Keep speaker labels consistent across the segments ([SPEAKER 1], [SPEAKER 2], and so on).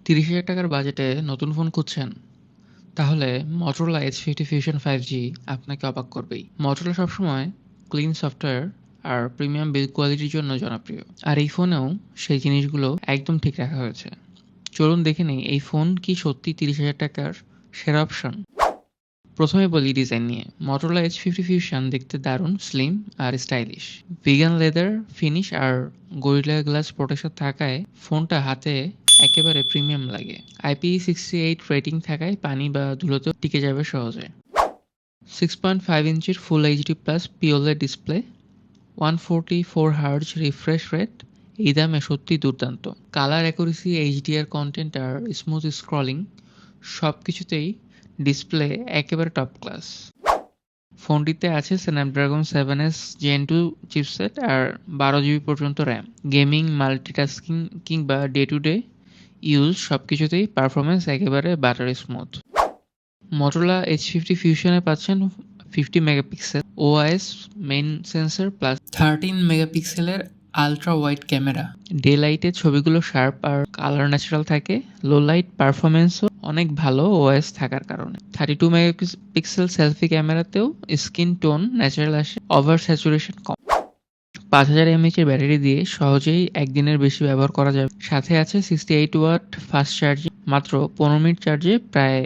[SPEAKER 1] ৳৩০,০০০ বাজেটে নতুন ফোন খুঁজছেন? তাহলে Motorola H50 Fusion 5G আপনাকে অবাক করবেই। Motorola সবসময় ক্লিন সফটওয়্যার আর প্রিমিয়াম বিল্ড কোয়ালিটির জন্য জনপ্রিয়। আর এই ফোনেও সেই জিনিসগুলো একদম ঠিক রাখা হয়েছে। চলুন দেখে নেই এই ফোন কি সত্যি ৳৩০,০০০ সেরা অপশন? প্রথমে বলি ডিজাইন নিয়ে। Motorola H50 Fusion দেখতে দারুণ, স্লিম আর স্টাইলিশ। ভিগান লেদার ফিনিশ আর গরিলা গ্লাস প্রোটেকশন থাকায় ফোনটা হাতে একেবারে প্রিমিয়াম লাগে। IP68 রেটিং থাকায় পানি বা ধুলোতেও টিকে যাবে সহজে। 6.5 ইঞ্চির full HD plus POLED display, 144 hertz refresh rate, এই দামে সত্যি দুর্দান্ত। কালার অ্যাকুরেসি, এইচডিআর কন্টেন্ট আর স্মুথ স্ক্রলিং সব কিছুতেই ডিসপ্লে একেবারে টপ ক্লাস। ফোনটিতে আছে স্ন্যাপড্রাগন 7S Gen 2 চিপসেট আর 12GB পর্যন্ত র্যাম। গেমিং, মাল্টিটাস্কিং কিংবা ডে টু ডে ইউজ সবকিছুতেই পারফরমেন্স একেবারে বাটারি স্মুথ। Motorola H50 Fusion-এ পাচ্ছেন 50 megapixel OIS main sensor plus 13 মেগাপিক্সেলের আলট্রা ওয়াইড ক্যামেরা। ডে লাইটে ছবিগুলো শার্প আর কালার ন্যাচারাল থাকে। লো লাইট পারফরমেন্সও অনেক ভালো OIS থাকার কারণে। 32 মেগাপিক্সেল সেলফি ক্যামেরাতেও স্কিন টোন ন্যাচারাল আসে, ওভার স্যাচুরেশন কম। 5000 mAh এর ব্যাটারি দিয়ে সহজেই একদিনের বেশি ব্যবহার করা যাবে। সাথে আছে 68 ওয়াট ফাস্ট চার্জিং, মাত্র 15 মিনিট চার্জে প্রায়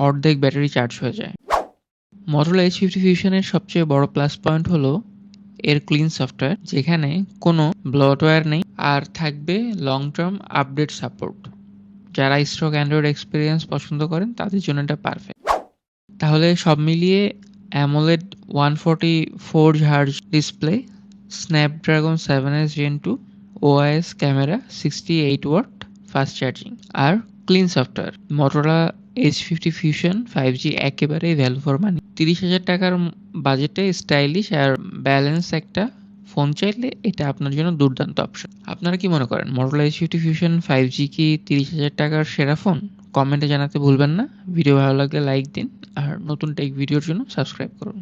[SPEAKER 1] অর্ধেক ব্যাটারি চার্জ হয়ে যায়। Motorola H50 Fusion-এর সবচেয়ে বড় প্লাস পয়েন্ট হলো এর ক্লিন সফটওয়্যার, যেখানে কোনো ব্লটওয়্যার নেই আর থাকবে লং টার্ম আপডেট সাপোর্ট। যারা স্টক অ্যান্ড্রয়েড এক্সপিরিয়েন্স পছন্দ করেন তাদের জন্য এটা পারফেক্ট। তাহলে সব মিলিয়ে AMOLED 144 hertz display, Snapdragon 7S Gen 2, OIS camera, 68 watt fast charging আর clean software, Motorola H50 Fusion 5G একেবারেই ভ্যালু ফর মানি। ৳৩০,০০০ বাজেটে স্টাইলিশ আর ব্যালেন্স একটা ফোন চাইলে এটা আপনার জন্য দুর্দান্ত অপশন। আপনারা কি মনে করেন Motorola H50 Fusion 5G কি ৳৩০,০০০ সেরা ফোন? কমেন্টে জানাতে ভুলবেন না। ভিডিও ভালো লাগলে লাইক দিন আর নতুন টেক ভিডিওর জন্য সাবস্ক্রাইব করুন।